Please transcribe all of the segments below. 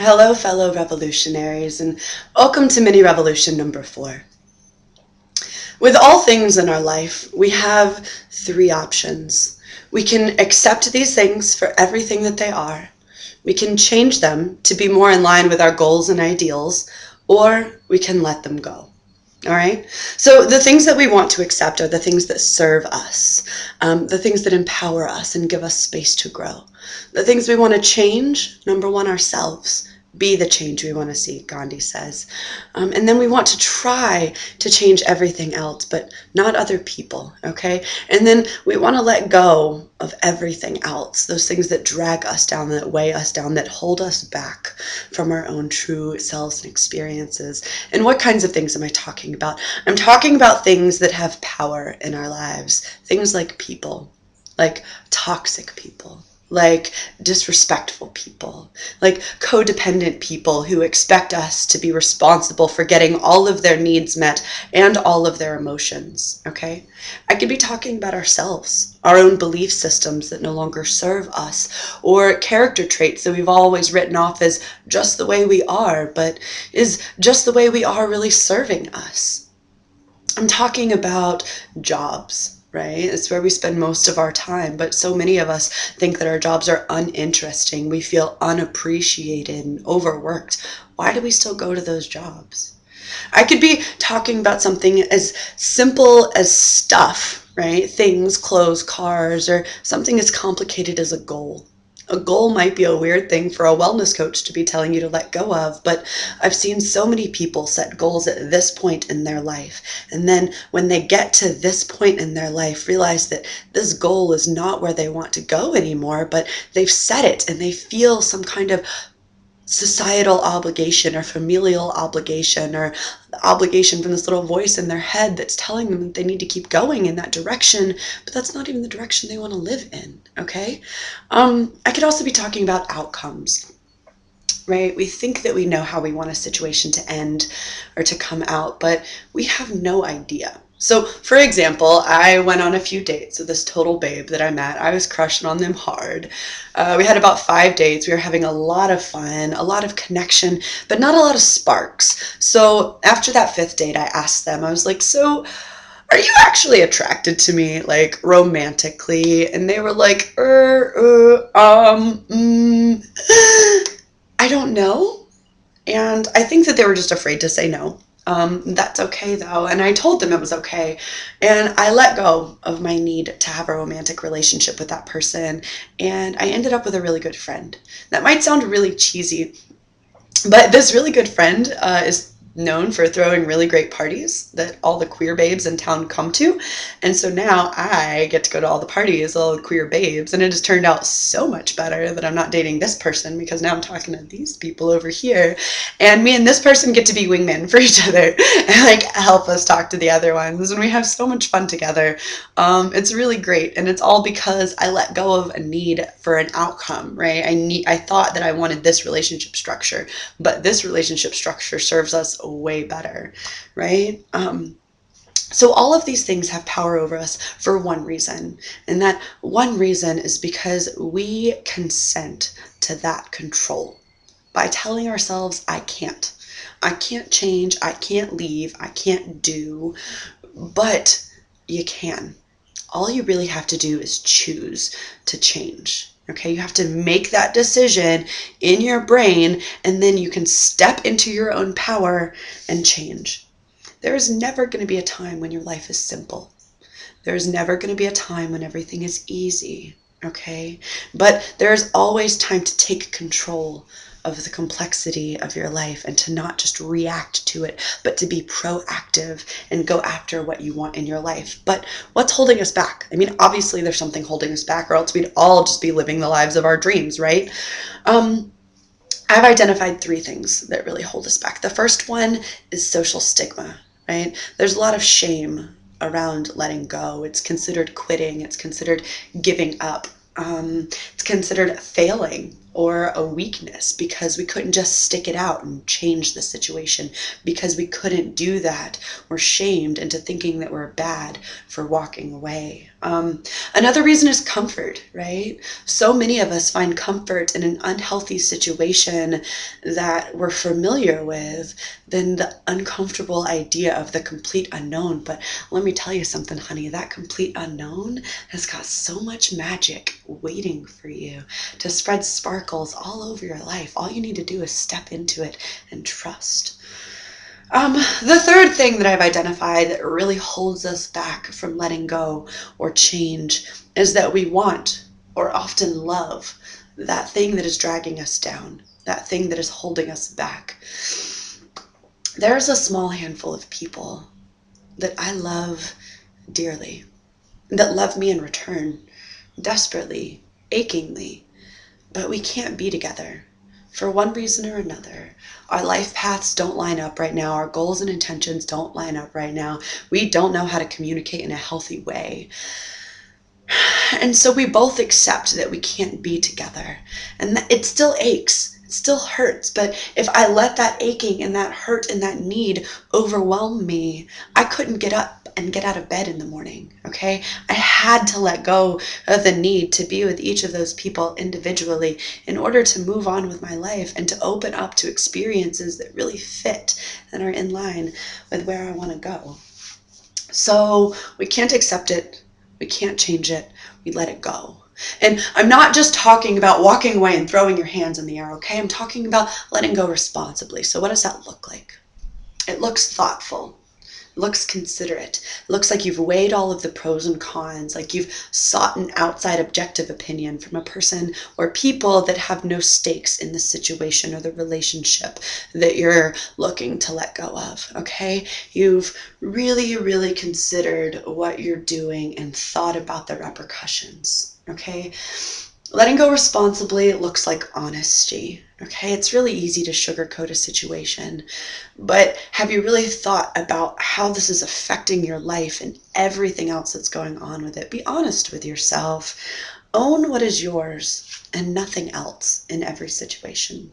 Hello, fellow revolutionaries, and welcome to mini revolution number 4. With all things in our life, we have 3 options. We can accept these things for everything that they are. We can change them to be more in line with our goals and ideals, or we can let them go. All right. So the things that we want to accept are the things that serve us, the things that empower us and give us space to grow. The things we want to change, number one, ourselves. Be the change we want to see, Gandhi says. And then we want to try to change everything else, but not other people, okay? And then we want to let go of everything else, those things that drag us down, that weigh us down, that hold us back from our own true selves and experiences. And what kinds of things am I talking about? I'm talking about things that have power in our lives, things like people, like toxic people, like disrespectful people, like codependent people who expect us to be responsible for getting all of their needs met and all of their emotions, okay? I could be talking about ourselves, our own belief systems that no longer serve us, or character traits that we've always written off as just the way we are, but is just the way we are really serving us? I'm talking about jobs, right? It's where we spend most of our time, but so many of us think that our jobs are uninteresting. We feel unappreciated and overworked. Why do we still go to those jobs? I could be talking about something as simple as stuff, right? Things, clothes, cars, or something as complicated as a goal. A goal might be a weird thing for a wellness coach to be telling you to let go of, but I've seen so many people set goals at this point in their life. And then when they get to this point in their life, realize that this goal is not where they want to go anymore, but they've set it and they feel some kind of societal obligation or familial obligation or the obligation from this little voice in their head that's telling them that they need to keep going in that direction, but that's not even the direction they want to live in, okay? I could also be talking about outcomes, right? We think that we know how we want a situation to end or to come out, but we have no idea. So, for example, I went on a few dates with this total babe that I met. I was crushing on them hard. We had about 5 dates. We were having a lot of fun, a lot of connection, but not a lot of sparks. So, after that 5th date, I asked them, I was like, so, are you actually attracted to me, like, romantically? And they were like, I don't know. And I think that they were just afraid to say no. That's okay though. And I told them it was okay. And I let go of my need to have a romantic relationship with that person. And I ended up with a really good friend. That might sound really cheesy, but this really good friend is known for throwing really great parties that all the queer babes in town come to. And so now I get to go to all the parties, all the queer babes, and it has turned out so much better that I'm not dating this person because now I'm talking to these people over here. And me and this person get to be wingmen for each other and like help us talk to the other ones. And we have so much fun together. It's really great. And it's all because I let go of a need for an outcome, right? I thought that I wanted this relationship structure, but this relationship structure serves us way better, right? So all of these things have power over us for one reason, and that one reason is because we consent to that control by telling ourselves, I can't. I can't change, I can't leave, I can't do, but you can. All you really have to do is choose to change. Okay, you have to make that decision in your brain, and then you can step into your own power and change. There is never going to be a time when your life is simple. There is never going to be a time when everything is easy. Okay, but there's always time to take control of the complexity of your life and to not just react to it, but to be proactive and go after what you want in your life. But what's holding us back? I mean, obviously there's something holding us back, or else we'd all just be living the lives of our dreams, right? I've identified 3 things that really hold us back. The first one is social stigma, right? There's a lot of shame around letting go. It's considered quitting. It's considered giving up. It's considered failing. or a weakness because we couldn't just stick it out and change the situation. Because we couldn't do that, we're shamed into thinking that we're bad for walking away. Another reason is comfort, right? So many of us find comfort in an unhealthy situation that we're familiar with than the uncomfortable idea of the complete unknown. But let me tell you something, honey, that complete unknown has got so much magic waiting for you to spread sparkles all over your life. All you need to do is step into it and trust. The third thing that I've identified that really holds us back from letting go or change is that we want or often love that thing that is dragging us down, that thing that is holding us back. There's a small handful of people that I love dearly, that love me in return, desperately, achingly, but we can't be together. For one reason or another, our life paths don't line up right now. Our goals and intentions don't line up right now. We don't know how to communicate in a healthy way. And so we both accept that we can't be together. And it still aches. It still hurts. But if I let that aching and that hurt and that need overwhelm me, I couldn't get up and get out of bed in the morning, okay? I had to let go of the need to be with each of those people individually in order to move on with my life and to open up to experiences that really fit and are in line with where I want to go. So we can't accept it. We can't change it. We let it go. And I'm not just talking about walking away and throwing your hands in the air, okay? I'm talking about letting go responsibly. So what does that look like? It looks thoughtful. Looks considerate. Looks like you've weighed all of the pros and cons, like you've sought an outside objective opinion from a person or people that have no stakes in the situation or the relationship that you're looking to let go of, okay? You've really, really considered what you're doing and thought about the repercussions, okay? Letting go responsibly looks like honesty, okay? It's really easy to sugarcoat a situation, but have you really thought about how this is affecting your life and everything else that's going on with it? Be honest with yourself. Own what is yours and nothing else in every situation.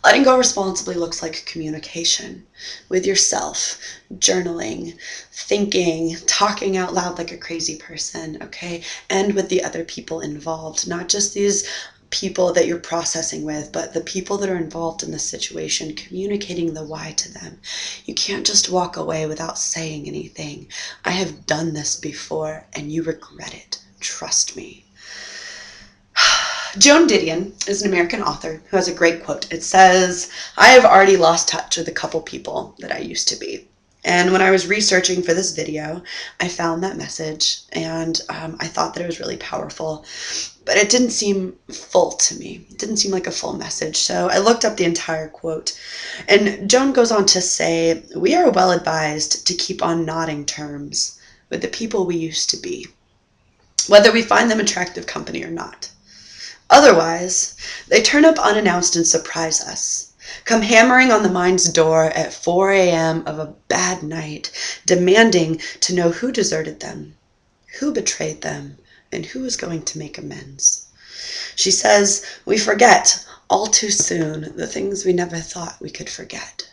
Letting go responsibly looks like communication with yourself, journaling, thinking, talking out loud like a crazy person, okay? And with the other people involved, not just these people that you're processing with, but the people that are involved in the situation, communicating the why to them. You can't just walk away without saying anything. I have done this before and you regret it. Trust me. Joan Didion is an American author who has a great quote. It says, "I have already lost touch with a couple people that I used to be." And when I was researching for this video, I found that message and I thought that it was really powerful, but it didn't seem full to me. It didn't seem like a full message. So I looked up the entire quote, and Joan goes on to say, "We are well advised to keep on nodding terms with the people we used to be, whether we find them attractive company or not. Otherwise, they turn up unannounced and surprise us, come hammering on the mind's door at 4 a.m. of a bad night, demanding to know who deserted them, who betrayed them, and who is going to make amends." She says, "We forget all too soon the things we never thought we could forget."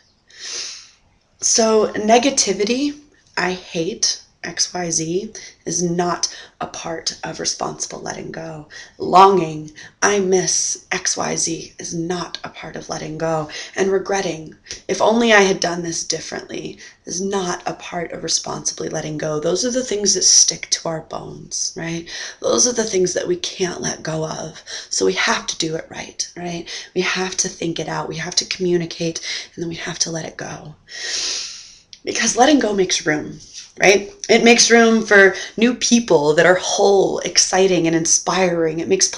So negativity, I hate, XYZ, is not a part of responsible letting go. Longing, I miss, XYZ, is not a part of letting go. And regretting, if only I had done this differently, is not a part of responsibly letting go. Those are the things that stick to our bones, right? Those are the things that we can't let go of. So we have to do it right, right? We have to think it out. We have to communicate, and then we have to let it go. Because letting go makes room, right? It makes room for new people that are whole, exciting, and inspiring. It makes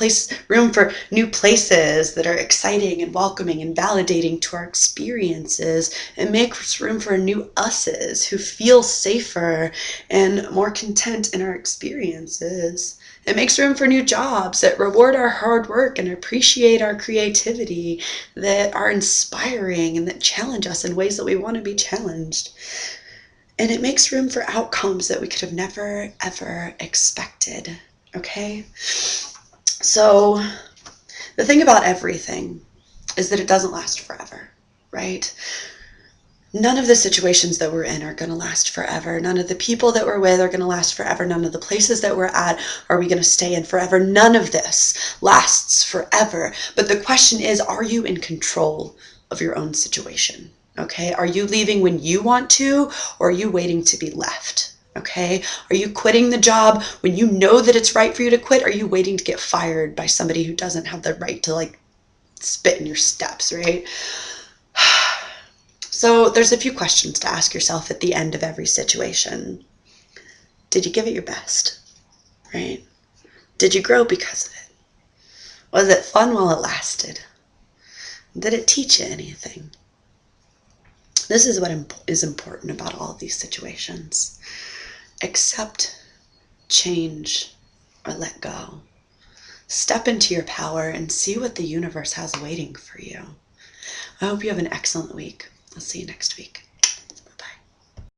room for new places that are exciting and welcoming and validating to our experiences. It makes room for new us's who feel safer and more content in our experiences. It makes room for new jobs that reward our hard work and appreciate our creativity, that are inspiring and that challenge us in ways that we want to be challenged. And it makes room for outcomes that we could have never, ever expected, okay? So The thing about everything is that it doesn't last forever, right? None of the situations that we're in are going to last forever. None of the people that we're with are going to last forever. None of the places that we're at are we going to stay in forever. None of this lasts forever. But the question is, are you in control of your own situation? Okay? Are you leaving when you want to, or are you waiting to be left? Okay? Are you quitting the job when you know that it's right for you to quit? Or are you waiting to get fired by somebody who doesn't have the right to like spit in your steps, right? So there's a few questions to ask yourself at the end of every situation. Did you give it your best? Right? Did you grow because of it? Was it fun while it lasted? Did it teach you anything? This is what is important about all of these situations. Accept, change, or let go. Step into your power and see what the universe has waiting for you. I hope you have an excellent week. I'll see you next week.